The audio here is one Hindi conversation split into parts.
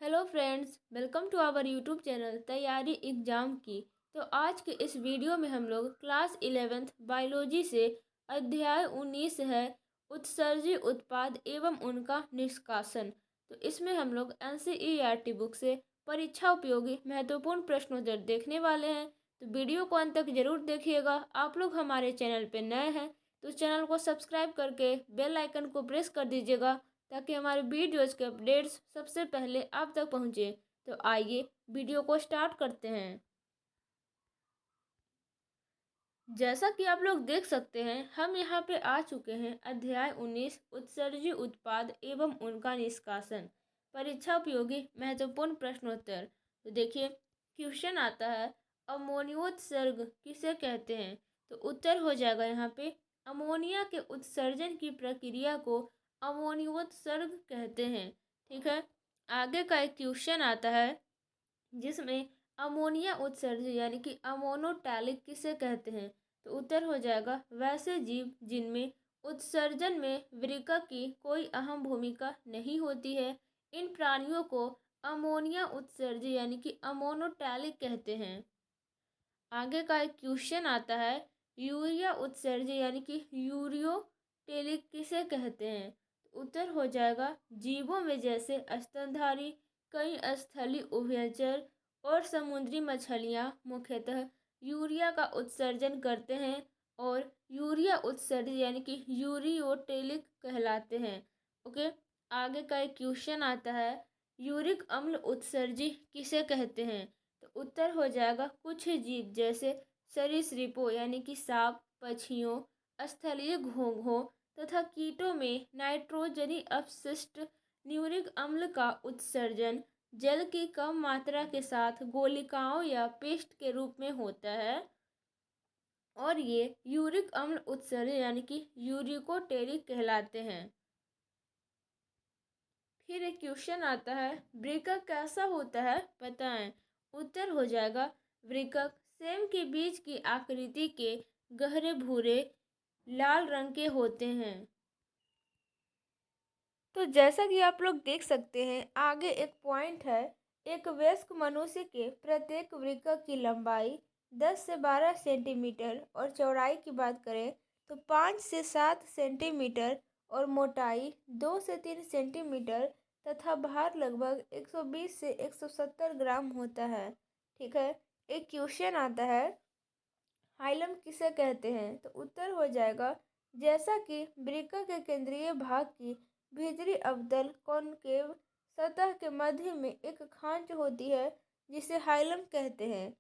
Hello friends, welcome to our YouTube channel तैयारी एग्जाम की। तो आज के इस वीडियो में हम लोग क्लास 11th बायोलॉजी से अध्याय 19 है उत्सर्जी उत्पाद एवं उनका निष्कासन। तो इसमें हम लोग एनसीईआरटी बुक से परीक्षा उपयोगी महत्वपूर्ण प्रश्नोत्तर देखने वाले हैं। तो वीडियो को अंत तक जरूर देखिएगा। आप लोग हमारे चैनल पर नए हैं तो चैनल को सब्सक्राइब करके बेल आइकन को प्रेस कर दीजिएगा ताकि हमारे वीडियोज़ के अपडेट्स सबसे पहले आप तक पहुंचे। तो आइए वीडियो को स्टार्ट करते हैं। जैसा कि आप लोग देख सकते हैं, हम यहाँ पे आ चुके हैं अध्याय 19 उत्सर्जी उत्पाद एवं उनका निष्कासन, परीक्षा उपयोगी महत्वपूर्ण प्रश्नोत्तर। तो देखिए, क्वेश्चन आता है अमोनियोत्सर्ग किसे कहते हैं। तो उत्तर हो जाएगा यहाँ पे अमोनिया के उत्सर्जन की प्रक्रिया को अमोनियोत्सर्ग कहते हैं। ठीक है, आगे का एक क्वेश्चन आता है जिसमें अमोनिया उत्सर्जन यानी कि अमोनोटैलिक किसे कहते हैं। तो उत्तर हो जाएगा वैसे जीव जिनमें उत्सर्जन में वृक्क की कोई अहम भूमिका नहीं होती है। इन प्राणियों को अमोनिया उत्सर्जन यानी कि अमोनोटैलिक कहते हैं। आगे का एक क्वेश्चन आता है यूरिया उत्सर्जन यानी कि यूरियोटेलिक किसे कहते हैं। तो उत्तर हो जाएगा जीवों में जैसे स्तनधारी, कई स्थलीय उभयचर और समुद्री मछलियाँ मुख्यतः यूरिया का उत्सर्जन करते हैं और यूरिया उत्सर्जन यानी कि यूरियोटेलिक कहलाते हैं। ओके, आगे का एक क्वेश्चन आता है यूरिक अम्ल उत्सर्जी किसे कहते हैं। तो उत्तर हो जाएगा कुछ जीव जैसे सरीसृपों यानी कि सांप, पक्षियों, स्थलीय घोंघों तथा कीटों में नाइट्रोजनी अपशिष्ट यूरिक अम्ल का उत्सर्जन जल की कम मात्रा के साथ गोलिकाओं या पेस्ट के रूप में होता है और ये यूरिक अम्ल उत्सर्जन यानी कि यूरिकोटेरिक कहलाते हैं। फिर एक क्वेश्चन आता है वृक्क कैसा होता है बताएं। उत्तर हो जाएगा वृक्क सेम के बीज की आकृति के गहरे भूरे लाल रंग के होते हैं। तो जैसा कि आप लोग देख सकते हैं, आगे एक पॉइंट है एक वयस्क मनुष्य के प्रत्येक वृक्क की लंबाई 10 से 12 सेंटीमीटर और चौड़ाई की बात करें तो 5 से 7 सेंटीमीटर और मोटाई 2 से 3 सेंटीमीटर तथा भार लगभग 120 से 170 ग्राम होता है। ठीक है, एक क्वेश्चन आता है हाइलम किसे कहते हैं। तो उत्तर हो जाएगा जैसा कि वृक्क के केंद्रीय भाग की भीतरी अवतल कॉनकेव सतह के मध्य में एक खांच होती है जिसे हाइलम कहते हैं।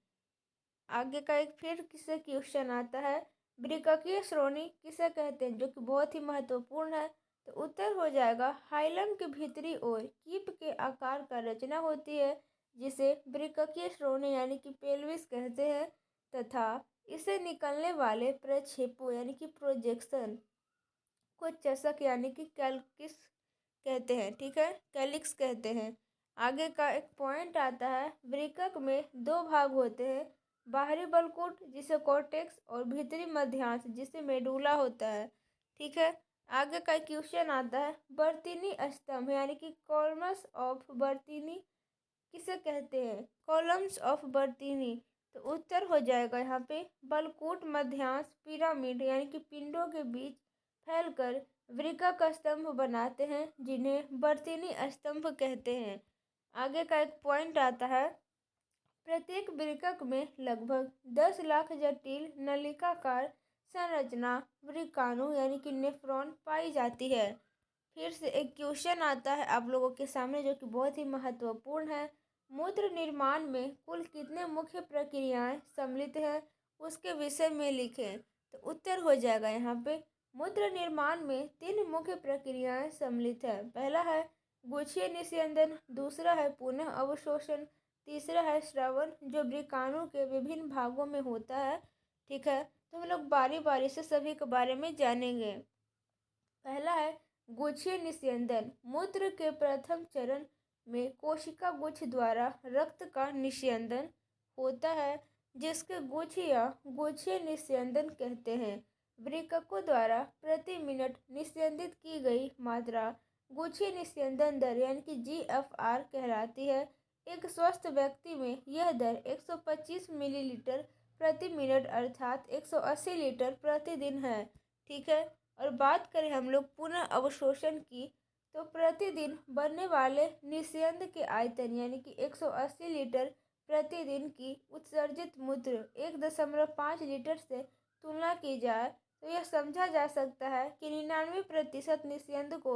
आगे का एक फिर किसे क्वेश्चन आता है वृक्कीय श्रोणि किसे कहते हैं, जो कि बहुत ही महत्वपूर्ण है। तो उत्तर हो जाएगा हाइलम के भीतरी ओर कीप के आकार का रचना होती है जिसे वृक्कीय श्रोणि यानी कि पेल्विस कहते हैं तथा इसे निकलने वाले प्रक्षेपों यानी कि प्रोजेक्शन को चषक यानी कि कैल्किस कहते हैं। ठीक है, कैलिक्स कहते हैं। आगे का एक पॉइंट आता है वृक्क में दो भाग होते हैं, बाहरी बलकूट जिसे कॉर्टेक्स और भीतरी मध्यांश जिसे मेडुला होता है। ठीक है, आगे का क्वेश्चन आता है बर्तीनी स्तंभ यानी कि कॉलम्स ऑफ बर्तीनी किसे कहते हैं। Columns of Bertini. तो उत्तर हो जाएगा यहाँ पे बलकूट मध्यांश पिरामिड यानी कि पिंडों के बीच फैलकर वृक्क का स्तंभ बनाते हैं जिन्हें बर्तीनी स्तंभ कहते हैं। आगे का एक पॉइंट आता है प्रत्येक वृक्क में लगभग 10 लाख जटिल नलिकाकार संरचना वृक्काणु यानी कि नेफ्रॉन पाई जाती है। फिर से एक क्वेश्चन आता है आप लोगों के सामने जो कि बहुत ही महत्वपूर्ण है मूत्र निर्माण में कुल कितने मुख्य प्रक्रियाएं सम्मिलित हैं उसके विषय में लिखें। तो उत्तर हो जाएगा यहाँ पे मूत्र निर्माण में 3 मुख्य प्रक्रियाएं सम्मिलित है। पहला है गुच्छीय निस्यंदन, दूसरा है पुनः अवशोषण, तीसरा है श्रवण जो वृक्काणु के विभिन्न भागों में होता है। ठीक है, तो हम लोग बारी बारी से सभी के बारे में जानेंगे। पहला है गुच्छीय निस्यंदन। मूत्र के प्रथम चरण में कोशिका गुच्छ द्वारा रक्त का निस्यंदन होता है जिसके गुच्छ या गुच्छीय निस्यंदन कहते हैं। वृक्कों द्वारा प्रति मिनट निस्यंदित की गई मात्रा गुच्छी निस्यंदन दर यानी कि GFR कहलाती है। एक स्वस्थ व्यक्ति में यह दर 125 मिलीलीटर प्रति मिनट अर्थात 180 लीटर प्रतिदिन है। ठीक है। और बात करें हम लोग पुनः अवशोषण की, तो प्रतिदिन बनने वाले निस्यंद के आयतन यानी कि 180 लीटर प्रतिदिन की उत्सर्जित मूत्र 1.5 लीटर से तुलना की जाए तो यह समझा जा सकता है कि 99% निस्यंद को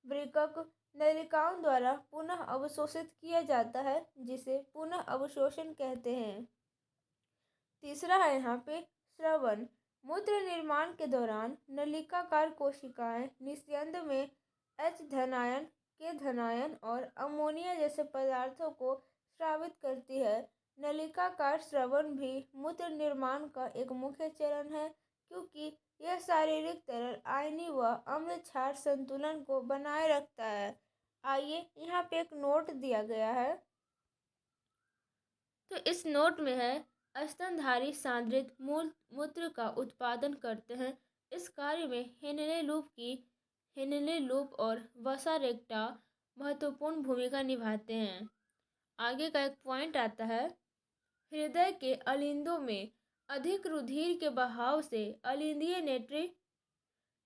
वृक्क नलिकाओं द्वारा पुनः अवशोषित किया जाता है, जिसे पुनः अवशोषण कहते हैं। तीसरा है यहाँ पे स्रवन। मूत्र निर्माण के दौरान नलिकाकार कोशिकाएं निस्यंद में H धनायन, K धनायन और अमोनिया जैसे पदार्थों को स्रावित करती है। नलिकाकार स्रवन भी मूत्र निर्माण का एक मुख्य चरण है, क्योंकि यह शारीरिक तरल आयनीय व अम्ल क्षार संतुलन को बनाए रखता है। आइए यहाँ पे एक नोट दिया गया है, तो इस नोट में है स्तनधारी सांद्रित मूत्र का उत्पादन करते हैं। इस कार्य में हेनले लूप और वसा रेक्टा महत्वपूर्ण भूमिका निभाते हैं। आगे का एक पॉइंट आता है, हृदय के अलिंदों में अधिक रुधिर के बहाव से अलिंदीय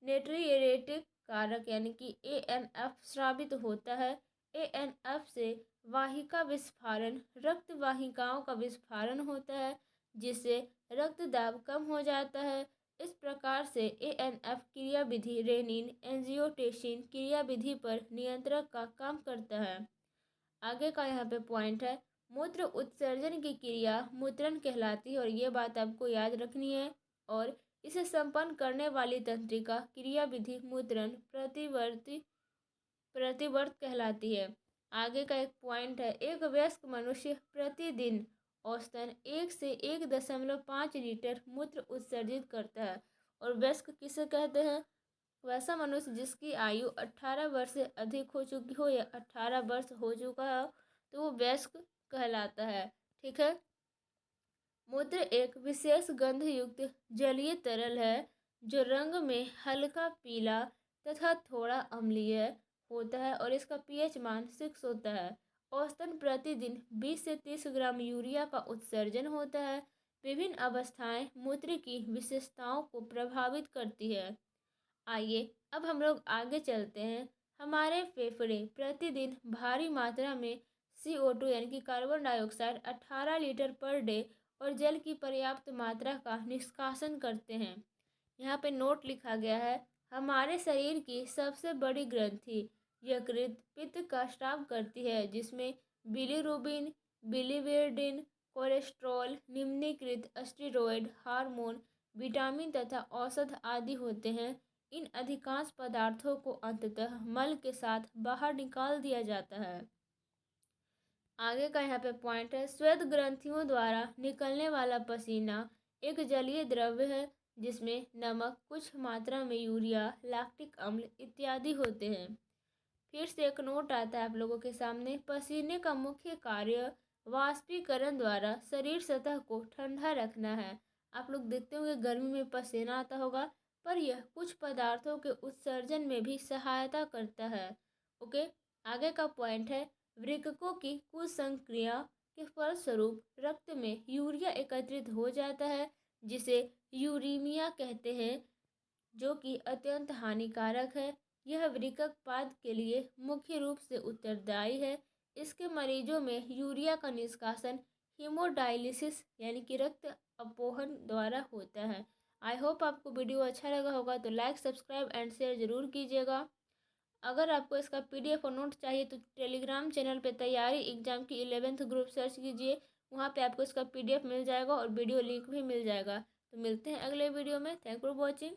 नेट्रिएरेटिक कारक यानी कि ANF स्रावित होता है। ANF से वाहिका विस्फारण, रक्त वाहिकाओं का विस्फारण होता है, जिससे रक्त दाब कम हो जाता है। इस प्रकार से ANF क्रियाविधि रेनिन एंजियोटेंसिन क्रियाविधि पर नियंत्रण का काम करता है। आगे का यहाँ पे पॉइंट है, मूत्र उत्सर्जन की क्रिया मूत्रण कहलाती है और ये बात आपको याद रखनी है। और इसे संपन्न करने वाली तंत्रिका क्रियाविधि मूत्रण प्रतिवर्त कहलाती है। आगे का एक पॉइंट है, एक वयस्क मनुष्य प्रतिदिन औसतन 1 से 1.5 लीटर मूत्र उत्सर्जित करता है। और वयस्क किसे कहते हैं? वैसा मनुष्य जिसकी आयु 18 वर्ष से अधिक हो चुकी हो या 18 वर्ष हो चुका हो तो वो वयस्क कहलाता है। ठीक है। मूत्र एक विशेष गंध युक्त जलीय तरल है जो रंग में हल्का पीला तथा थोड़ा अम्लीय होता है और इसका pH मान 6 होता है। औसतन प्रतिदिन 20 से 30 ग्राम यूरिया का उत्सर्जन होता है। विभिन्न अवस्थाएं मूत्र की विशेषताओं को प्रभावित करती है। आइए अब हम लोग आगे चलते हैं। हमारे फेफड़े प्रतिदिन भारी मात्रा में CO2 यानी कि carbon dioxide 18 litre per day और जल की पर्याप्त मात्रा का निष्कासन करते हैं। यहाँ पे नोट लिखा गया है, हमारे शरीर की सबसे बड़ी ग्रंथि यकृत पित्त का स्राव करती है, जिसमें बिलीरुबिन, बिलीवर्डिन, कोलेस्ट्रॉल, निम्नीकृत स्टेरॉयड हार्मोन, विटामिन तथा औषध आदि होते हैं। इन अधिकांश पदार्थों को अंततः मल के साथ बाहर निकाल दिया जाता है। आगे का यहाँ पे पॉइंट है, श्वेत ग्रंथियों द्वारा निकलने वाला पसीना एक जलीय द्रव्य है जिसमें नमक, कुछ मात्रा में यूरिया, लैक्टिक अम्ल इत्यादि होते हैं। फिर से एक नोट आता है आप लोगों के सामने, पसीने का मुख्य कार्य वाष्पीकरण द्वारा शरीर सतह को ठंडा रखना है। आप लोग देखते होंगे गर्मी में पसीना आता होगा, पर यह कुछ पदार्थों के उत्सर्जन में भी सहायता करता है। ओके। आगे का पॉइंट है, वृक्कों की कुछ संक्रिया के फलस्वरूप रक्त में यूरिया एकत्रित हो जाता है, जिसे यूरीमिया कहते हैं, जो कि अत्यंत हानिकारक है। यह वृक्कपात के लिए मुख्य रूप से उत्तरदायी है। इसके मरीजों में यूरिया का निष्कासन हीमोडायलिसिस यानी कि रक्त अपोहन द्वारा होता है। आई होप आपको वीडियो अच्छा लगा होगा, तो लाइक, सब्सक्राइब एंड शेयर ज़रूर कीजिएगा। अगर आपको इसका PDF और नोट चाहिए तो टेलीग्राम चैनल पे तैयारी एग्जाम की 11th ग्रुप सर्च कीजिए, वहाँ पे आपको इसका PDF मिल जाएगा और वीडियो लिंक भी मिल जाएगा। तो मिलते हैं अगले वीडियो में। Thank for watching.